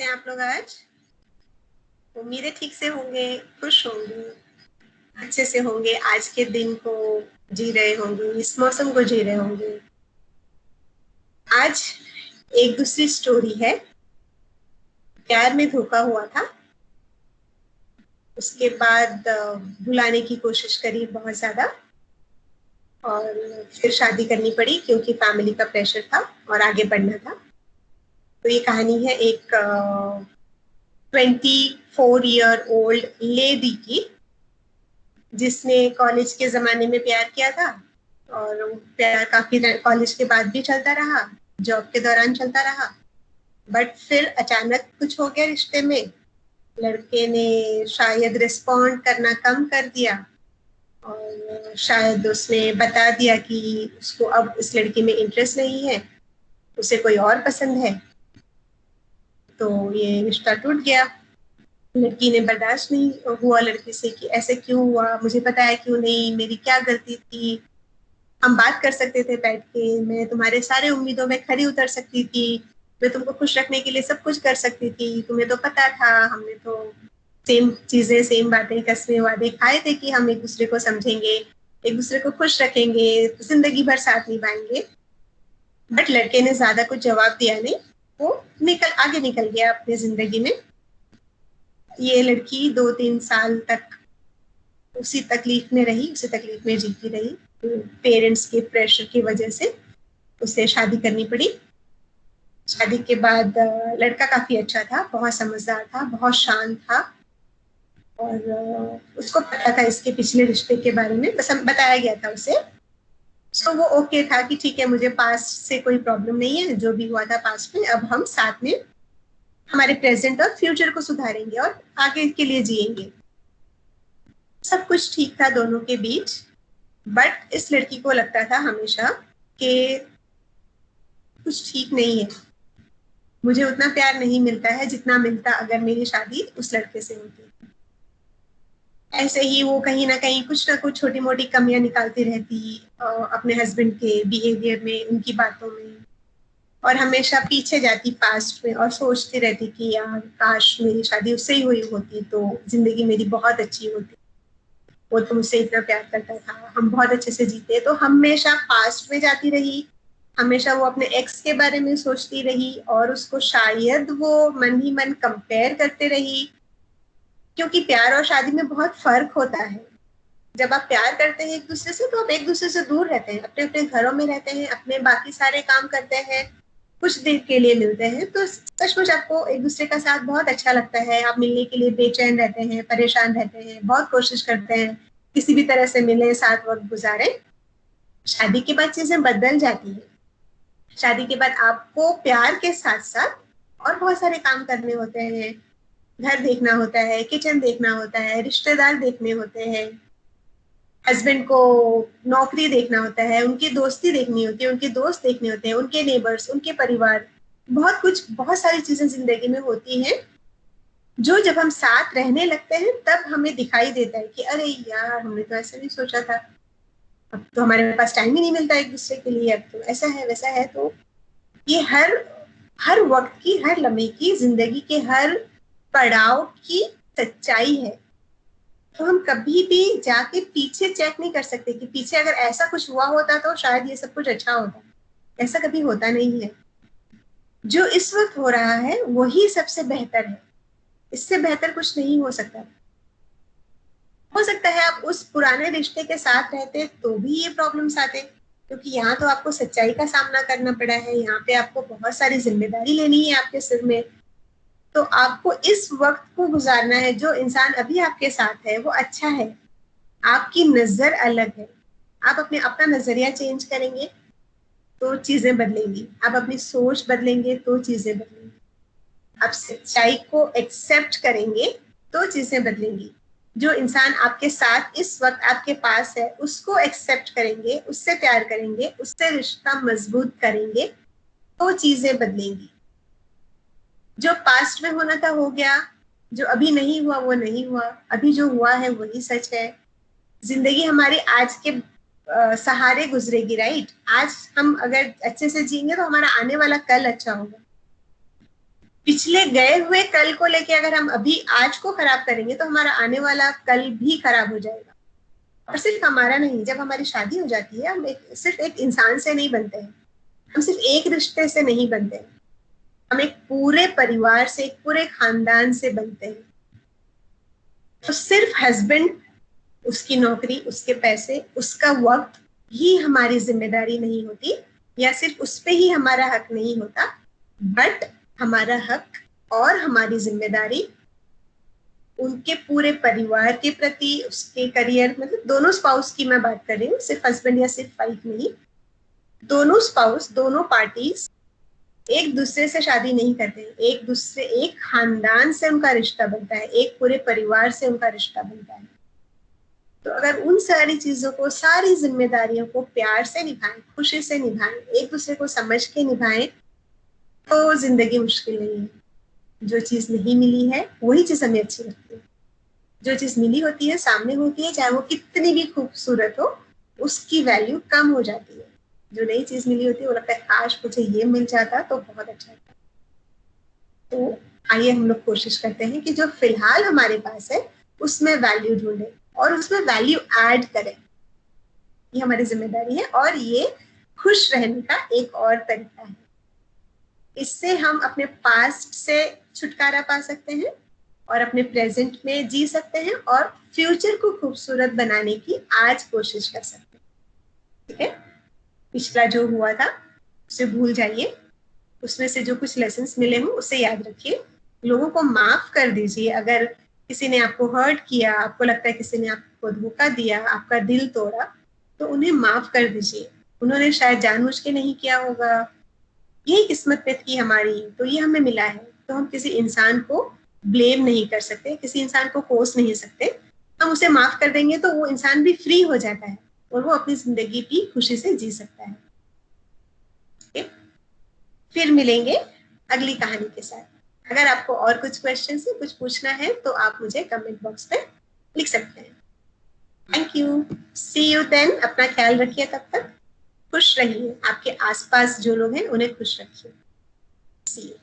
कैसे हैं आप लोग आज? उम्मीद है ठीक से होंगे, खुश होंगे, अच्छे से होंगे, आज के दिन को जी रहे होंगे, इस मौसम को जी रहे होंगे। आज एक दूसरी स्टोरी है। प्यार में धोखा हुआ था, उसके बाद भुलाने की कोशिश करी बहुत ज्यादा, और फिर शादी करनी पड़ी क्योंकि फैमिली का प्रेशर था और आगे बढ़ना था। तो ये कहानी है एक 24 ईयर ओल्ड लेडी की, जिसने कॉलेज के जमाने में प्यार किया था, और वो प्यार काफी कॉलेज के बाद भी चलता रहा, जॉब के दौरान चलता रहा। बट फिर अचानक कुछ हो गया रिश्ते में। लड़के ने शायद रिस्पॉन्ड करना कम कर दिया, और शायद उसने बता दिया कि उसको अब इस लड़की में इंटरेस्ट नहीं है, उसे कोई और पसंद है। तो ये रिश्ता टूट गया। लड़की ने बर्दाश्त नहीं हुआ लड़की से कि ऐसे क्यों हुआ, मुझे पता है क्यों नहीं, मेरी क्या गलती थी। हम बात कर सकते थे बैठ के, मैं तुम्हारे सारे उम्मीदों में खरी उतर सकती थी, मैं तुमको खुश रखने के लिए सब कुछ कर सकती थी, तुम्हें तो पता था, हमने तो सेम चीजें, सेम बातें, कसमें, वादे खाए थे कि हम एक दूसरे को समझेंगे, एक दूसरे को खुश रखेंगे, जिंदगी भर साथ निभाएंगे। बट लड़के ने ज्यादा कुछ जवाब दिया नहीं, वो आगे निकल गया अपनी जिंदगी में। ये लड़की 2-3 साल तक उसी तकलीफ में रही, उसी तकलीफ में जीती रही। पेरेंट्स के प्रेशर की वजह से उसे शादी करनी पड़ी। शादी के बाद लड़का काफी अच्छा था, बहुत समझदार था, बहुत शांत था, और उसको पता था इसके पिछले रिश्ते के बारे में, बस बताया गया था उसे। तो वो ओके था कि ठीक है, मुझे पास्ट से कोई प्रॉब्लम नहीं है, जो भी हुआ था पास्ट में, अब हम साथ में हमारे प्रेजेंट और फ्यूचर को सुधारेंगे और आगे के लिए जिएंगे। सब कुछ ठीक था दोनों के बीच। बट इस लड़की को लगता था हमेशा कि कुछ ठीक नहीं है, मुझे उतना प्यार नहीं मिलता है जितना मिलता अगर मेरी शादी उस लड़के से होती। ऐसे ही वो कहीं ना कुछ छोटी मोटी कमियां निकालती रहती अपने हस्बैंड के बिहेवियर में, उनकी बातों में, और हमेशा पीछे जाती पास्ट में और सोचती रहती कि यार काश मेरी शादी उससे ही हुई होती तो जिंदगी मेरी बहुत अच्छी होती, वो तो मुझसे इतना प्यार करता था, हम बहुत अच्छे से जीते। तो हमेशा पास्ट में जाती रही, हमेशा वो अपने एक्स के बारे में सोचती रही, और उसको शायद वो मन ही मन कंपेयर करते रही। क्योंकि प्यार और शादी में बहुत फर्क होता है। जब आप प्यार करते हैं एक दूसरे से, तो आप एक दूसरे से दूर रहते हैं, अपने अपने घरों में रहते हैं, अपने बाकी सारे काम करते हैं, कुछ देर के लिए मिलते हैं, तो सचमुच आपको एक दूसरे का साथ बहुत अच्छा लगता है, आप मिलने के लिए बेचैन रहते हैं, परेशान रहते हैं, बहुत कोशिश करते हैं किसी भी तरह से मिले, साथ वक्त गुजारे। शादी के बाद चीजें बदल जाती है। शादी के बाद आपको प्यार के साथ साथ और बहुत सारे काम करने होते हैं। घर देखना होता है, किचन देखना होता है, रिश्तेदार देखने होते हैं, हस्बैंड को नौकरी देखना होता है, उनकी दोस्ती देखनी होती है, उनके दोस्त देखने होते हैं, उनके नेबर्स, उनके परिवार, बहुत कुछ, बहुत सारी चीजें जिंदगी में होती हैं, जो जब हम साथ रहने लगते हैं तब हमें दिखाई देता है कि अरे यार, हमने तो ऐसा नहीं सोचा था, अब तो हमारे पास टाइम ही नहीं मिलता एक दूसरे के लिए, अब तो ऐसा है वैसा है। तो ये हर हर वक्त की, हर लम्हे की, जिंदगी के हर पड़ाव की सच्चाई है। तो हम कभी भी जाके पीछे चेक नहीं कर सकते कि पीछे अगर ऐसा कुछ हुआ होता तो शायद ये सब कुछ अच्छा होता। ऐसा कभी होता नहीं है। जो इस वक्त हो रहा है वही सबसे बेहतर है, इससे बेहतर कुछ नहीं हो सकता। हो सकता है आप उस पुराने रिश्ते के साथ रहते तो भी ये प्रॉब्लम्स आते, क्योंकि यहाँ तो आपको सच्चाई का सामना करना पड़ा है, यहाँ पे आपको बहुत सारी जिम्मेदारी लेनी है आपके सिर में। तो आपको इस वक्त को गुजारना है, जो इंसान अभी आपके साथ है वो अच्छा है, आपकी नजर अलग है। आप अपने अपना नजरिया चेंज करेंगे तो चीजें बदलेंगी, आप अपनी सोच बदलेंगे तो चीजें बदलेंगी, आप सच्चाई को एक्सेप्ट करेंगे तो चीजें बदलेंगी। जो इंसान आपके साथ इस वक्त आपके पास है उसको एक्सेप्ट करेंगे, उससे प्यार करेंगे, उससे रिश्ता मजबूत करेंगे तो चीजें बदलेंगी। जो पास्ट में होना था हो गया, जो अभी नहीं हुआ वो नहीं हुआ, अभी जो हुआ है वही सच है। जिंदगी हमारी आज के सहारे गुजरेगी, राइट? आज हम अगर अच्छे से जिएंगे तो हमारा आने वाला कल अच्छा होगा। पिछले गए हुए कल को लेके अगर हम अभी आज को खराब करेंगे तो हमारा आने वाला कल भी खराब हो जाएगा। और सिर्फ हमारा नहीं, जब हमारी शादी हो जाती है हम सिर्फ एक इंसान से नहीं बनते हैं, हम सिर्फ एक रिश्ते से नहीं बनते हैं, हम एक पूरे परिवार से, एक पूरे खानदान से बनते हैं। तो सिर्फ हस्बैंड, उसकी नौकरी, उसके पैसे, उसका वक्त ही हमारी जिम्मेदारी नहीं होती, या सिर्फ उस पे ही हमारा हक नहीं होता, बट हमारा हक और हमारी जिम्मेदारी उनके पूरे परिवार के प्रति, उसके करियर, मतलब दोनों स्पाउस की मैं बात कर रही हूँ, सिर्फ हस्बैंड या सिर्फ वाइफ नहीं। दोनों स्पाउस, दोनों पार्टीज एक दूसरे से शादी नहीं करते, एक दूसरे, एक खानदान से उनका रिश्ता बनता है, एक पूरे परिवार से उनका रिश्ता बनता है। तो अगर उन सारी चीजों को, सारी जिम्मेदारियों को प्यार से निभाएं, खुशी से निभाएं, एक दूसरे को समझ के निभाएं, तो जिंदगी मुश्किल नहीं है। जो चीज नहीं मिली है वही चीज हमें अच्छी लगती है। जो चीज मिली होती है, सामने होती है, चाहे वो कितनी भी खूबसूरत हो, उसकी वैल्यू कम हो जाती है। जो नई चीज मिली होती है वो लगता है काश मुझे ये मिल जाता तो बहुत अच्छा था। तो आइए हम लोग कोशिश करते हैं कि जो फिलहाल हमारे पास है उसमें वैल्यू ढूंढें और उसमें वैल्यू ऐड करें। ये हमारी जिम्मेदारी है और ये खुश रहने का एक और तरीका है। इससे हम अपने पास्ट से छुटकारा पा सकते हैं और अपने प्रेजेंट में जी सकते हैं और फ्यूचर को खूबसूरत बनाने की आज कोशिश कर सकते हैं। ठीक है, पिछला जो हुआ था उसे भूल जाइए, उसमें से जो कुछ लेसन्स मिले हों उसे याद रखिए, लोगों को माफ कर दीजिए। अगर किसी ने आपको हर्ट किया, आपको लगता है किसी ने आपको धोखा दिया, आपका दिल तोड़ा, तो उन्हें माफ कर दीजिए। उन्होंने शायद जानबूझ के नहीं किया होगा, यही किस्मत पे थी हमारी, तो ये हमें मिला है। तो हम किसी इंसान को ब्लेम नहीं कर सकते, किसी इंसान को कोस नहीं सकते। हम उसे माफ कर देंगे तो वो इंसान भी फ्री हो जाता है और वो अपनी जिंदगी भी खुशी से जी सकता है। okay? फिर मिलेंगे अगली कहानी के साथ। अगर आपको और कुछ क्वेश्चन है, कुछ पूछना है, तो आप मुझे कमेंट बॉक्स पे लिख सकते हैं। Thank you, see you then. अपना ख्याल रखिए, तब तक खुश रहिए, आपके आसपास जो लोग हैं उन्हें खुश रखिए। सी यू।